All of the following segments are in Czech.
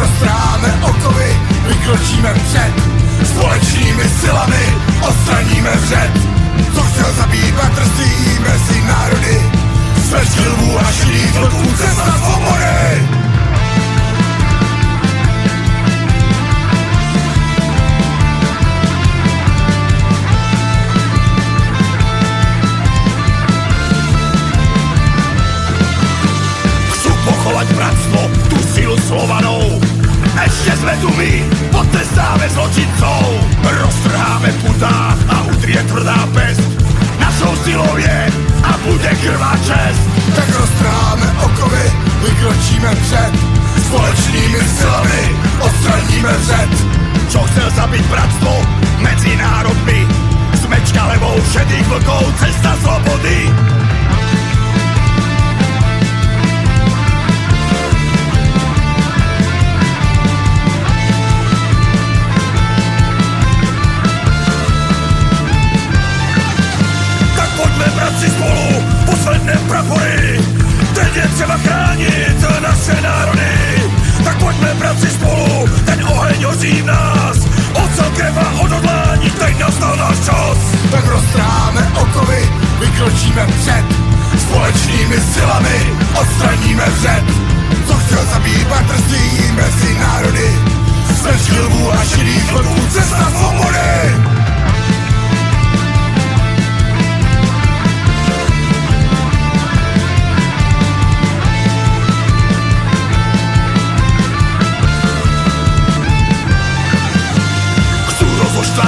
roztráme okovy, vykročíme před. Společnými silami odstraníme vřed. Co chtěl zabít bratrství mezi národy, smrť lvů a šedých vlků, cesta svobody. Pochovat bratstvo, tu sílu Slovanou. Ešte sme tu my, potrestáme zločincov. Roztrháme putá a utrie tvrdá pest. Našou silou je a bude krvá čest. Tak roztráme okovy, vykročíme před. Společnými silami odstraníme vřed. Čo chcel zabiť bratstvo medzi národmi, smečka levou šedých vlkov, cesta slobody. Bratři spolu, posledné prapory, teď je třeba chránit naše národy. Tak pojďme bratři spolu, ten oheň hoří v nás, ocel krev a odhodlání, teď nastal náš čas. Tak roztráme okovy, vykročíme před. Společnými silami odstraníme vřed. Co chtěl zabít bratrství mezi národy, smrť lvů a šedých vlků, cesta svobody.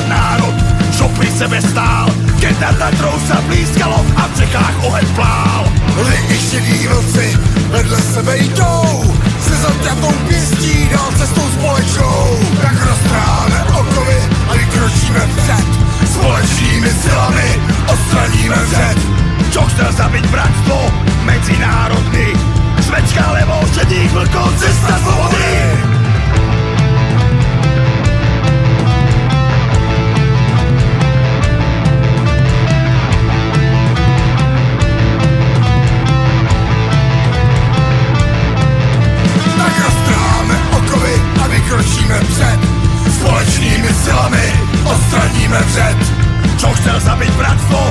Národ, čo pri sebe stál, keď nad Tatrou sa blízkalo a v Čechách oheň plál. Lvi i šedí vlci vedle sebe jdou, se zaťatou pěstí dál cestou společnou. Tak roztráme okovy a vykročíme před. Společnými silami odstraníme vřed. Čo chcel zabiť bratstvo medzi národmi, smečka levou šedých vlkov, cesta svobody. Vykročíme před. Společnými silami odstraníme vřed. Čo chcel zabiť bratstvo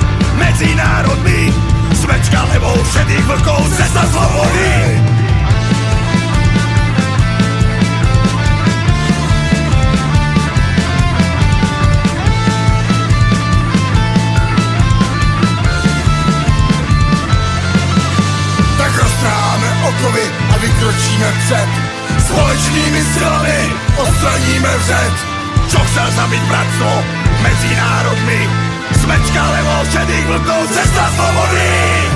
medzi národmi, smečka levou šedých vlkov, cesta slobody. Tak roztráme okovy a vykročíme před. Společnými silami odstraníme vřed. Čo chcel zabiť bratstvo medzi národmi, smečka levou šedých vlkov, cesta svobody.